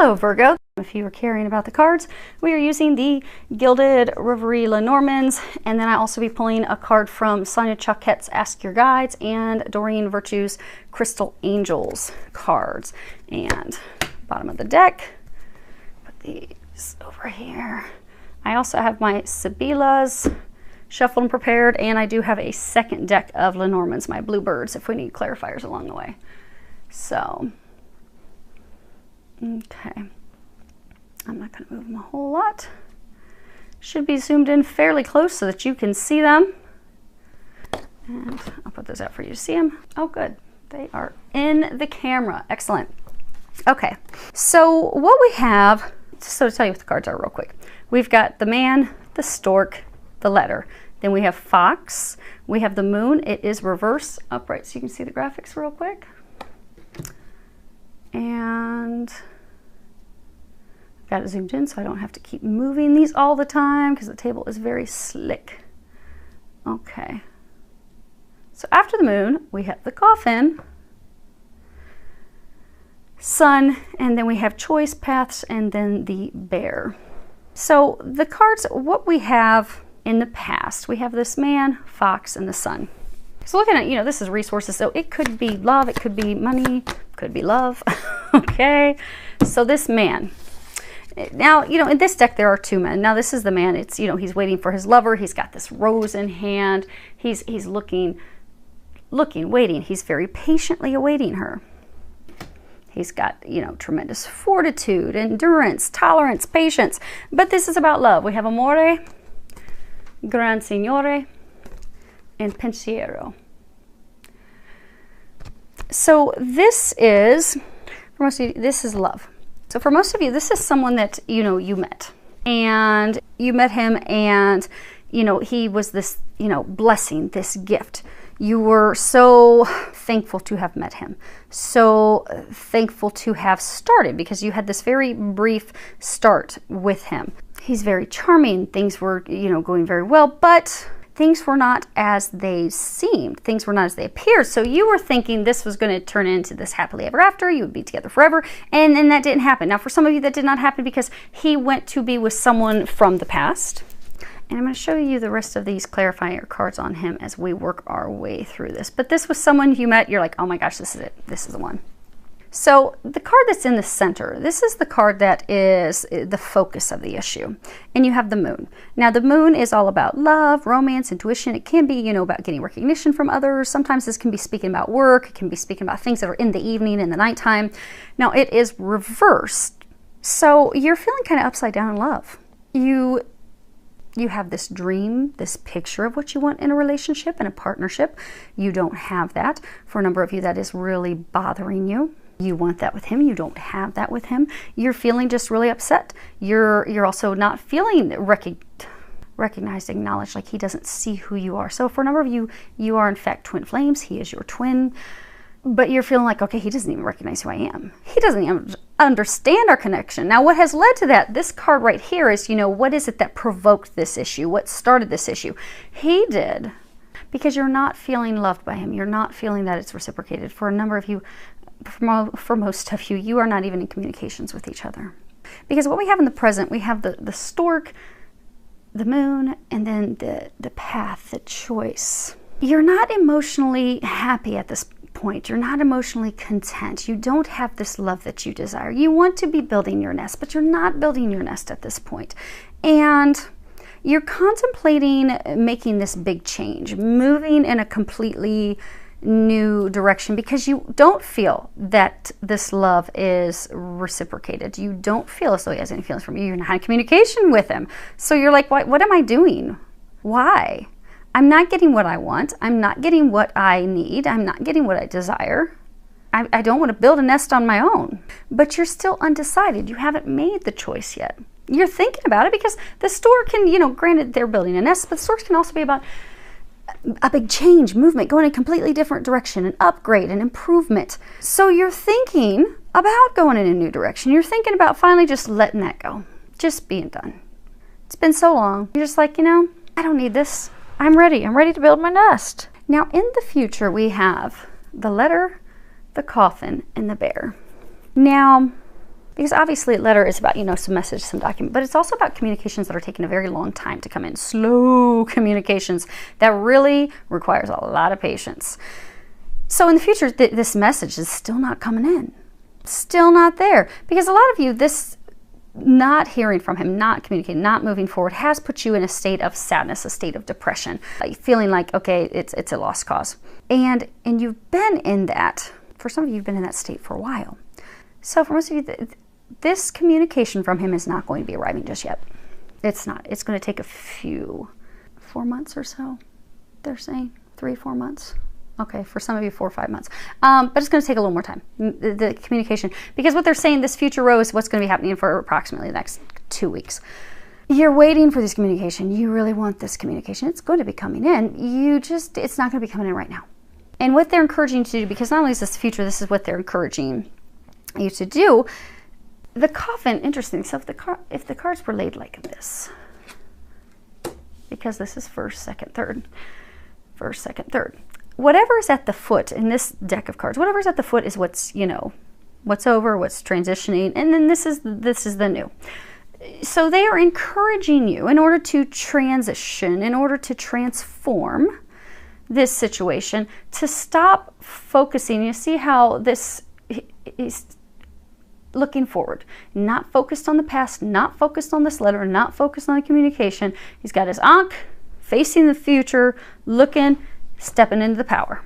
Hello Virgo. If you were caring about the cards, we are using the Gilded Reverie Lenormands, and then I'll also be pulling a card from Sonia Choquette's Ask Your Guides and Doreen Virtue's Crystal Angels cards. And bottom of the deck, put these over here. I also have my Sibilas shuffled and prepared, and I do have a second deck of Lenormands, my bluebirds, if we need clarifiers along the way. So, okay. I'm not going to move them a whole lot. Should be zoomed in fairly close so that you can see them. And I'll put those out for you to see them. Oh, good. They are in the camera. Excellent. Okay. So what we have, so to tell you what the cards are real quick. We've got the man, the stork, the letter. Then we have fox. We have the moon. It is reverse upright, so you can see the graphics real quick. And got it zoomed in so I don't have to keep moving these all the time because the table is very slick. Okay. So after the moon, we have the coffin, sun, and then we have choice paths, and then the bear. So the cards, what we have in the past, we have this man, fox, and the sun. So looking at, this is resources, so it could be love, it could be money, could be love. Okay. So this man. Now, in this deck, there are two men. Now, this is the man. It's, he's waiting for his lover. He's got this rose in hand. He's looking, waiting. He's very patiently awaiting her. He's got, tremendous fortitude, endurance, tolerance, patience. But this is about love. We have amore, gran signore, and pensiero. So this is, for most of you, this is love. So for most of you, this is someone that, you met. And you met him and, he was this, blessing, this gift. You were so thankful to have met him. So thankful to have started because you had this very brief start with him. He's very charming. Things were, going very well, but things were not as they seemed. Things were not as they appeared. So you were thinking this was going to turn into this happily ever after. You would be together forever. And then that didn't happen. Now, for some of you, that did not happen because he went to be with someone from the past. And I'm going to show you the rest of these clarifier cards on him as we work our way through this. But this was someone you met. You're like, oh my gosh, this is it. This is the one. So the card that's in the center, this is the card that is the focus of the issue. And you have the moon. Now the moon is all about love, romance, intuition. It can be, about getting recognition from others. Sometimes this can be speaking about work. It can be speaking about things that are in the evening, in the nighttime. Now it is reversed. So you're feeling kind of upside down in love. You have this dream, this picture of what you want in a relationship and a partnership. You don't have that. For a number of you, that is really bothering you. You want that with him. You don't have that with him. You're feeling just really upset. You're also not feeling recognized, acknowledged, like he doesn't see who you are. So for a number of you, you are in fact twin flames. He is your twin. But you're feeling like, okay, he doesn't even recognize who I am. He doesn't even understand our connection. Now, what has led to that, this card right here is, what is it that provoked this issue? What started this issue? He did, because you're not feeling loved by him. You're not feeling that it's reciprocated. For a number of you, for most of you, you are not even in communications with each other. Because what we have in the present, we have the stork, the moon, and then the path, the choice. You're not emotionally happy at this point. You're not emotionally content. You don't have this love that you desire. You want to be building your nest, but you're not building your nest at this point. And you're contemplating making this big change, moving in a completely new direction because you don't feel that this love is reciprocated. You don't feel as though he has any feelings from you. You're not in communication with him. So you're like, what am I doing? Why? I'm not getting what I want. I'm not getting what I need. I'm not getting what I desire. I don't want to build a nest on my own. But you're still undecided. You haven't made the choice yet. You're thinking about it because the stork can, granted they're building a nest, but storks can also be about a big change, movement, going in a completely different direction, an upgrade, an improvement. So you're thinking about going in a new direction. You're thinking about finally just letting that go, just being done. It's been so long. You're just like, I don't need this. I'm ready. I'm ready to build my nest. Now, in the future, we have the letter, the coffin, and the bear. Now, Because obviously a letter is about, some message, some document, but it's also about communications that are taking a very long time to come in. Slow communications that really requires a lot of patience. So in the future, this message is still not coming in. Still not there. Because a lot of you, this not hearing from him, not communicating, not moving forward has put you in a state of sadness, a state of depression, feeling like, okay, it's a lost cause. And you've been in that, for some of you, you've been in that state for a while. So for most of you, this communication from him is not going to be arriving just yet. It's not. It's going to take 4 months or so, they're saying. 3-4 months. Okay, for some of you, 4 or 5 months. But it's going to take a little more time, the communication. Because what they're saying, this future row is what's going to be happening for approximately the next 2 weeks. You're waiting for this communication. You really want this communication. It's going to be coming in. It's not going to be coming in right now. And what they're encouraging you to do, because not only is this future, this is what they're encouraging you to do. The coffin, interesting. So if the cards were laid like this, because this is first, second, third. Whatever is at the foot in this deck of cards, whatever's at the foot is what's over, what's transitioning, and then this is the new. So they are encouraging you in order to transition, in order to transform this situation, to stop focusing. You see how this is looking forward, not focused on the past, not focused on this letter, not focused on the communication. He's got his ankh facing the future, looking, stepping into the power.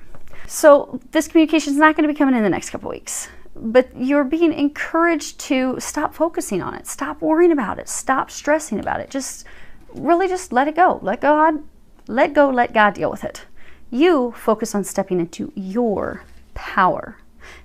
So this communication is not going to be coming in the next couple weeks, but you're being encouraged to stop focusing on it, stop worrying about it, stop stressing about it. Just let it go. Let God deal with it. You focus on stepping into your power.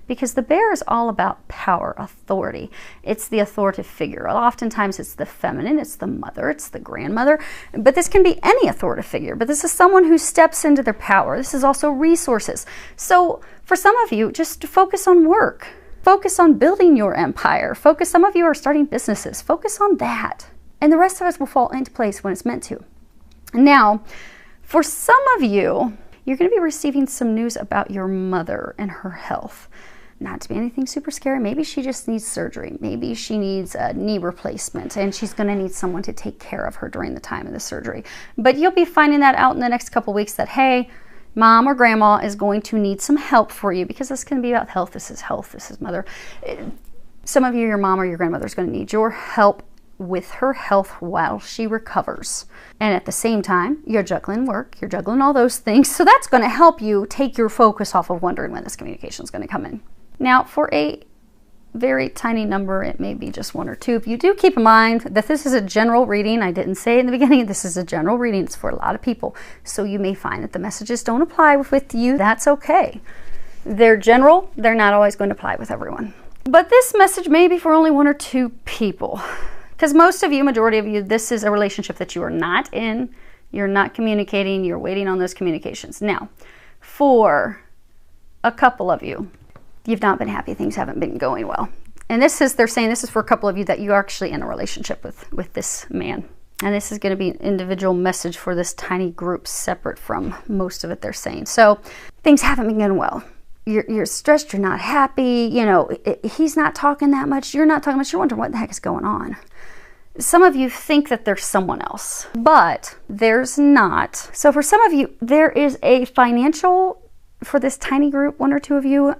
Because the bear is all about power, authority. It's the authoritative figure. Oftentimes it's the feminine, it's the mother, it's the grandmother. But this can be any authoritative figure. But this is someone who steps into their power. This is also resources. So for some of you, just focus on work. Focus on building your empire. Some of you are starting businesses. Focus on that. And the rest of us will fall into place when it's meant to. Now, for some of you, you're going to be receiving some news about your mother and her health. Not to be anything super scary. Maybe she just needs surgery. Maybe she needs a knee replacement and she's going to need someone to take care of her during the time of the surgery. But you'll be finding that out in the next couple weeks that, hey, mom or grandma is going to need some help for you, because this can be about health. This is mother. Some of you, your mom or your grandmother is going to need your help with her health while she recovers. And at the same time, you're juggling work, you're juggling all those things. So that's going to help you take your focus off of wondering when this communication is going to come in. Now, for a very tiny number, it may be just 1 or 2. If you do keep in mind that this is a general reading, I didn't say in the beginning, this is a general reading. It's for a lot of people. So you may find that the messages don't apply with you. That's okay. They're general. They're not always going to apply with everyone. But this message may be for only 1 or 2 people. Because most of you, majority of you, this is a relationship that you are not in. You're not communicating. You're waiting on those communications. Now, for a couple of you, you've not been happy. Things haven't been going well. And they're saying this is for a couple of you that you're actually in a relationship with this man. And this is going to be an individual message for this tiny group, separate from most of it they're saying. So things haven't been going well. You're stressed. You're not happy. He's not talking that much. You're not talking much. You're wondering what the heck is going on. Some of you think that there's someone else, but there's not. So for some of you, there is a financial, for this tiny group, 1 or 2 of you,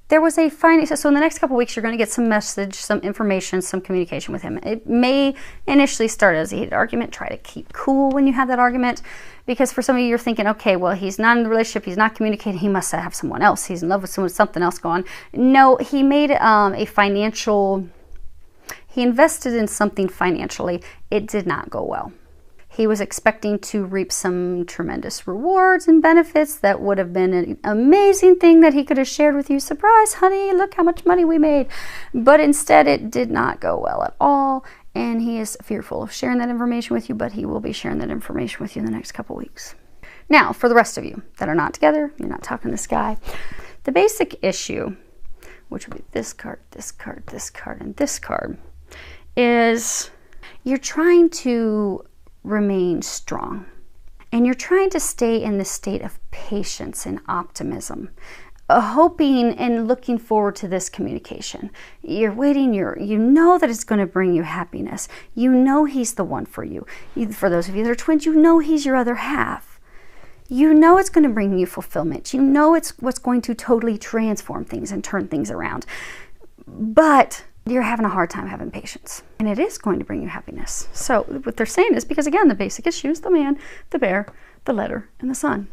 there was a financial, so in the next couple of weeks, you're going to get some message, some information, some communication with him. It may initially start as a heated argument. Try to keep cool when you have that argument, because for some of you, you're thinking, okay, well, he's not in the relationship, he's not communicating, he must have someone else. He's in love with someone, something else going on. No, he made a financial, he invested in something financially. It did not go well. He was expecting to reap some tremendous rewards and benefits that would have been an amazing thing that he could have shared with you. Surprise, honey, look how much money we made. But instead, it did not go well at all. And he is fearful of sharing that information with you, but he will be sharing that information with you in the next couple weeks. Now, for the rest of you that are not together, you're not talking to this guy, the basic issue, which would be this card, this card, this card, and this card, is you're trying to remain strong. And you're trying to stay in this state of patience and optimism. hoping and looking forward to this communication. You're waiting, you know that it's going to bring you happiness. You know he's the one for you. For those of you that are twins, you know he's your other half. You know it's going to bring you fulfillment. You know it's what's going to totally transform things and turn things around. But you're having a hard time having patience. And it is going to bring you happiness. So what they're saying is, because again, the basic issues, the man, the bear, the letter, and the sun.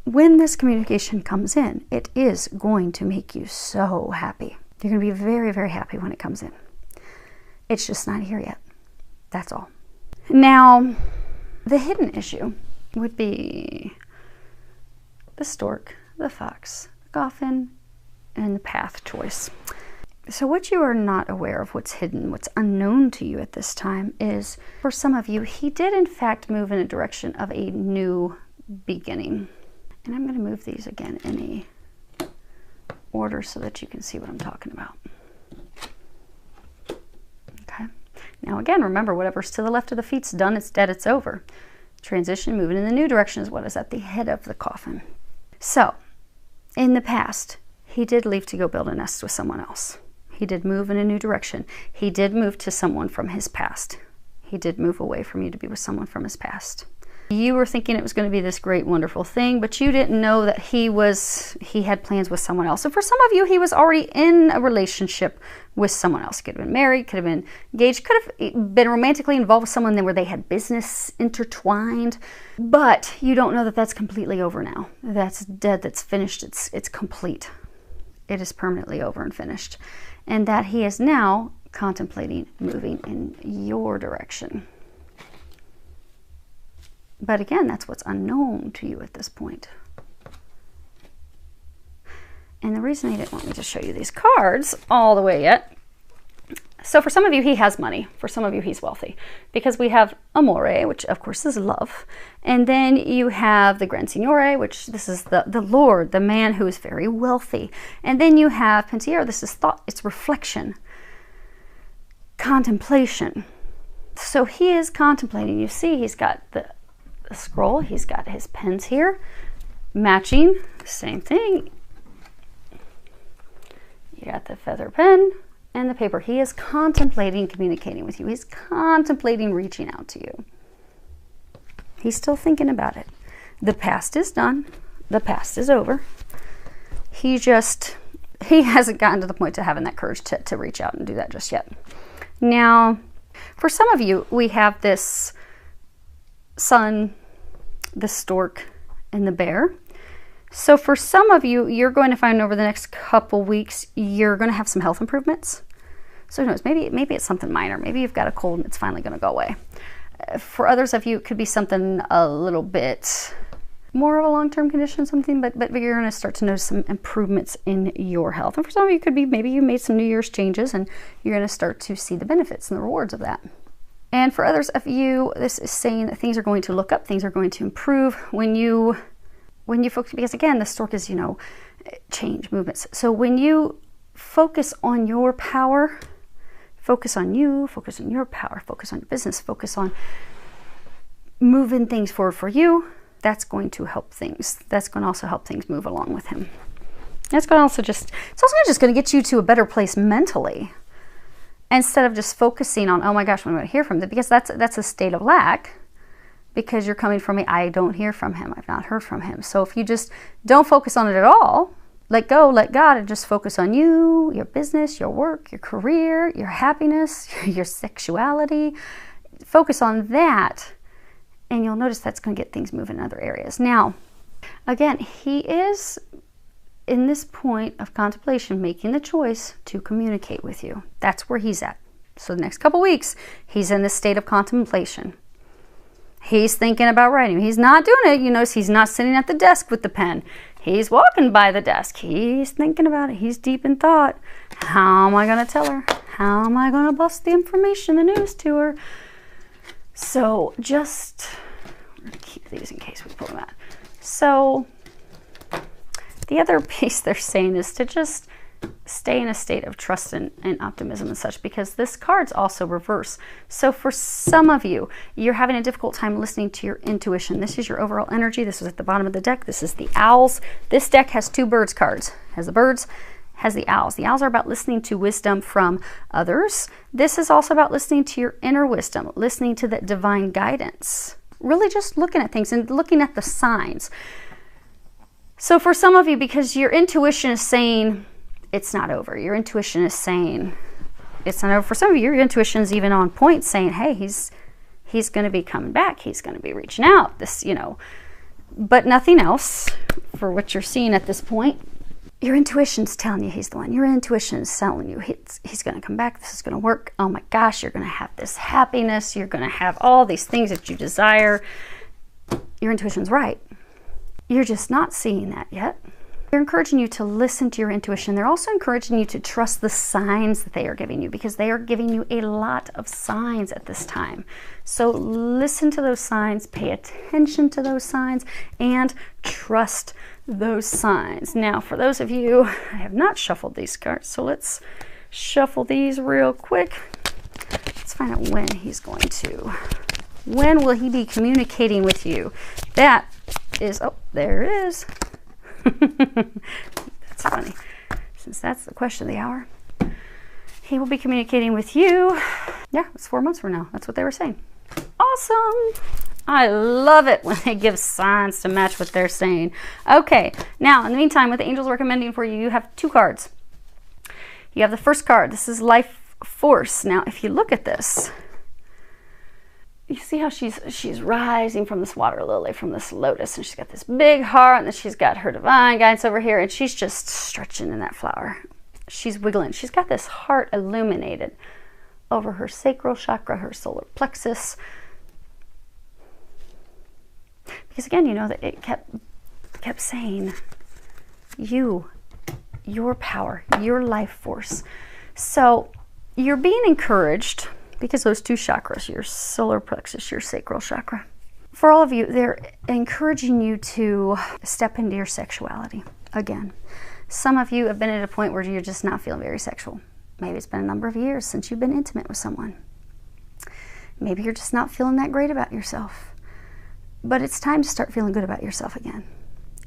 When this communication comes in, it is going to make you so happy. You're going to be very, very happy when it comes in. It's just not here yet. That's all. Now, the hidden issue would be the stork, the fox, the coffin, and the path choice. So what you are not aware of, what's hidden, what's unknown to you at this time is, for some of you, he did in fact move in a direction of a new beginning. And I'm going to move these again in a order so that you can see what I'm talking about. Okay. Now again, remember, whatever's to the left of the feet's done, it's dead, it's over. Transition, moving in the new direction is what is at the head of the coffin. So, in the past, he did leave to go build a nest with someone else. He did move in a new direction. He did move to someone from his past. He did move away from you to be with someone from his past. You were thinking it was going to be this great, wonderful thing, but you didn't know that he had plans with someone else. And for some of you, he was already in a relationship with someone else. Could have been married, could have been engaged, could have been romantically involved with someone where they had business intertwined. But you don't know that that's completely over now. That's dead, that's finished, it's complete. It is permanently over and finished. And that he is now contemplating moving in your direction. But again, that's what's unknown to you at this point. And the reason he didn't want me to show you these cards all the way yet. So for some of you, he has money. For some of you, he's wealthy. Because we have Amore, which of course is love. And then you have the Gran Signore, which this is the Lord, the man who is very wealthy. And then you have Pensiero, this is thought, it's reflection, contemplation. So he is contemplating. You see, he's got the scroll, he's got his pens here, matching, same thing. You got the feather pen and the paper. He is contemplating communicating with you. He's contemplating reaching out to you. He's still thinking about it. The past is done. The past is over. He hasn't gotten to the point to having that courage to reach out and do that just yet. Now, for some of you, we have this sun, the stork, and the bear. So for some of you, you're going to find over the next couple weeks, you're going to have some health improvements. So who knows, maybe it's something minor. Maybe you've got a cold and it's finally going to go away. For others of you, it could be something a little bit more of a long-term condition, something, but you're going to start to notice some improvements in your health. And for some of you, it could be maybe you made some New Year's changes and you're going to start to see the benefits and the rewards of that. And for others of you, this is saying that things are going to look up, things are going to improve when you focus, because again, the stork is, change, movements. So when you focus on your power, focus on you, focus on your power, focus on your business, focus on moving things forward for you, that's going to help things. That's going to also help things move along with him. That's going to also it's also just going to get you to a better place mentally. Instead of just focusing on, oh my gosh, when I'm going to hear from them, because that's a state of lack, because you're coming from me, I don't hear from him, I've not heard from him. So if you just don't focus on it at all, let go, let God, and just focus on you, your business, your work, your career, your happiness, your sexuality, focus on that, and you'll notice that's going to get things moving in other areas. Now, again, he is in this point of contemplation, making the choice to communicate with you. That's where he's at. So the next couple weeks, he's in this state of contemplation. He's thinking about writing. He's not doing it. You notice he's not sitting at the desk with the pen. He's walking by the desk. He's thinking about it. He's deep in thought. How am I going to tell her? How am I going to bust the information, the news to her? So just, we're going to keep these in case we pull them out. So the other piece they're saying is to just stay in a state of trust and optimism and such, because this card's also reverse. So for some of you, you're having a difficult time listening to your intuition. This is your overall energy. This is at the bottom of the deck. This is the owls. This deck has 2 birds cards. Has the birds, has the owls. The owls are about listening to wisdom from others. This is also about listening to your inner wisdom, listening to that divine guidance. Really just looking at things and looking at the signs. So for some of you, because your intuition is saying it's not over. Your intuition is saying it's not over. For some of you, your intuition is even on point, saying, hey, he's going to be coming back. He's going to be reaching out. This, you know, but nothing else for what you're seeing at this point. Your intuition's telling you he's the one. Your intuition is telling you he's going to come back. This is going to work. Oh my gosh, you're going to have this happiness. You're going to have all these things that you desire. Your intuition's right. You're just not seeing that yet. They're encouraging you to listen to your intuition. They're also encouraging you to trust the signs that they are giving you, because they are giving you a lot of signs at this time. So listen to those signs, pay attention to those signs, and trust those signs. Now, for those of you, I have not shuffled these cards, so let's shuffle these real quick. Let's find out when he's going to. When will he be communicating with you? That is, oh, there it is. That's funny, since that's the question of the hour. He will be communicating with you. Yeah, it's 4 months from now. That's what they were saying. Awesome. I love it when they give signs to match what they're saying. Okay, now in the meantime, what the angels recommending for you, you have 2 cards. You have the first card. This is life force. Now, if you look at this, you see how she's rising from this water lily, from this lotus, and she's got this big heart, and then she's got her divine guidance over here, and she's just stretching in that flower. She's wiggling. She's got this heart illuminated over her sacral chakra, her solar plexus. Because again, you know that it kept saying your power, your life force. So you're being encouraged, because those 2 chakras, your solar plexus, your sacral chakra, for all of you, they're encouraging you to step into your sexuality again. Some of you have been at a point where you're just not feeling very sexual. Maybe it's been a number of years since you've been intimate with someone. Maybe you're just not feeling that great about yourself. But it's time to start feeling good about yourself again.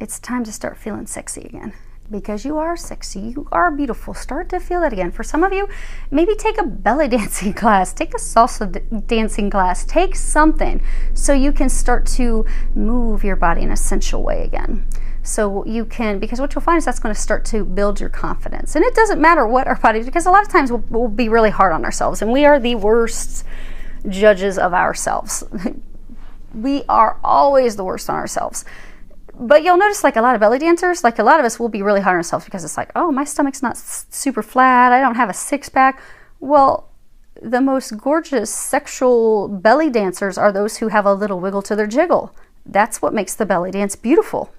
It's time to start feeling sexy again. Because you are sexy, you are beautiful. Start to feel that again. For some of you, maybe take a belly dancing class, take a salsa dancing class, take something so you can start to move your body in a sensual way again. So you can, because what you'll find is that's going to start to build your confidence. And it doesn't matter what our bodies, because a lot of times we'll be really hard on ourselves, and we are the worst judges of ourselves. We are always the worst on ourselves. But you'll notice, like a lot of belly dancers, like a lot of us will be really hard on ourselves because it's like, oh, my stomach's not super flat. I don't have a 6-pack. Well, the most gorgeous sexual belly dancers are those who have a little wiggle to their jiggle. That's what makes the belly dance beautiful,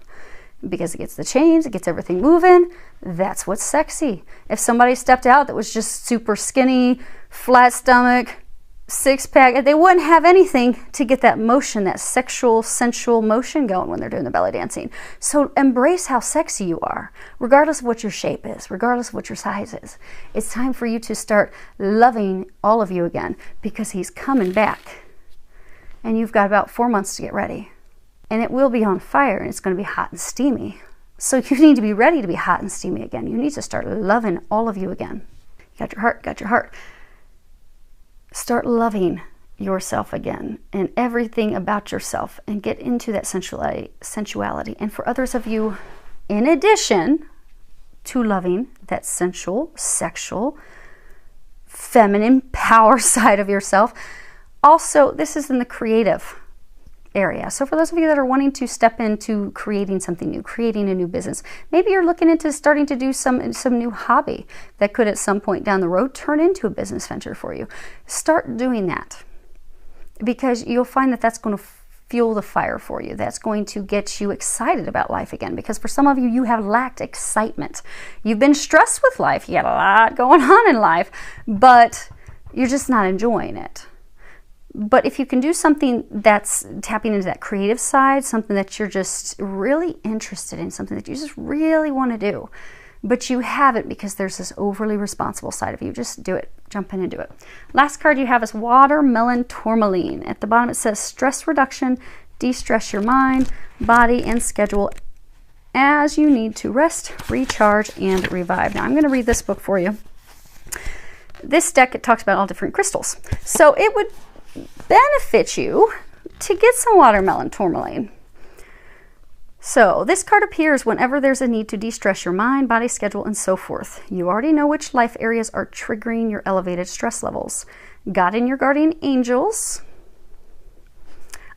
because it gets the chains, it gets everything moving. That's what's sexy. If somebody stepped out that was just super skinny, flat stomach, 6-pack, they wouldn't have anything to get that motion, that sexual, sensual motion going when they're doing the belly dancing. So embrace how sexy you are, regardless of what your shape is, regardless of what your size is. It's time for you to start loving all of you again, because he's coming back. And you've got about 4 months to get ready. And it will be on fire, and it's going to be hot and steamy. So you need to be ready to be hot and steamy again. You need to start loving all of you again. You got your heart, got your heart. Start loving yourself again and everything about yourself, and get into that sensuality. And for others of you, in addition to loving that sensual, sexual, feminine power side of yourself, also this is in the creative area. So for those of you that are wanting to step into creating something new, creating a new business, maybe you're looking into starting to do some new hobby that could at some point down the road turn into a business venture for you. Start doing that, because you'll find that that's going to fuel the fire for you. That's going to get you excited about life again, because for some of you, you have lacked excitement. You've been stressed with life. You got a lot going on in life, but you're just not enjoying it. But if you can do something that's tapping into that creative side, something that you're just really interested in, something that you just really want to do, but you haven't because there's this overly responsible side of you. Just do it. Jump in and do it. Last card you have is Watermelon Tourmaline. At the bottom it says stress reduction, de-stress your mind, body, and schedule as you need to rest, recharge, and revive. Now I'm going to read this book for you. This deck, it talks about all different crystals. So it would benefit you to get some Watermelon Tourmaline. So this card appears whenever there's a need to de-stress your mind, body, schedule, and so forth. You already know which life areas are triggering your elevated stress levels. God and your guardian angels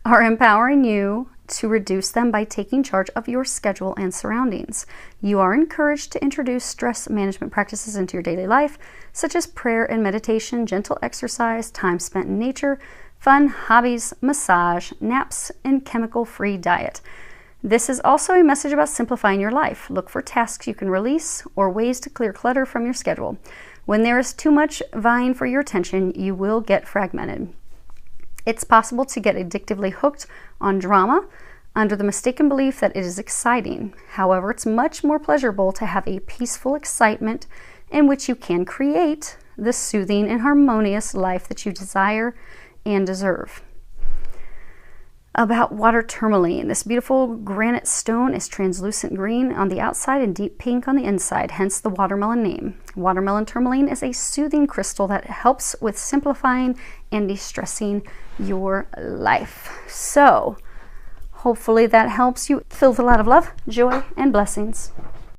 are empowering you to reduce them by taking charge of your schedule and surroundings. You are encouraged to introduce stress management practices into your daily life, such as prayer and meditation, gentle exercise, time spent in nature, fun, hobbies, massage, naps, and chemical-free diet. This is also a message about simplifying your life. Look for tasks you can release or ways to clear clutter from your schedule. When there is too much vying for your attention, you will get fragmented. It's possible to get addictively hooked on drama under the mistaken belief that it is exciting. However, it's much more pleasurable to have a peaceful excitement in which you can create the soothing and harmonious life that you desire and deserve. About water tourmaline. This beautiful granite stone is translucent green on the outside and deep pink on the inside, hence the watermelon name. Watermelon tourmaline is a soothing crystal that helps with simplifying and de-stressing your life. So, hopefully that helps you. Filled with a lot of love, joy, and blessings.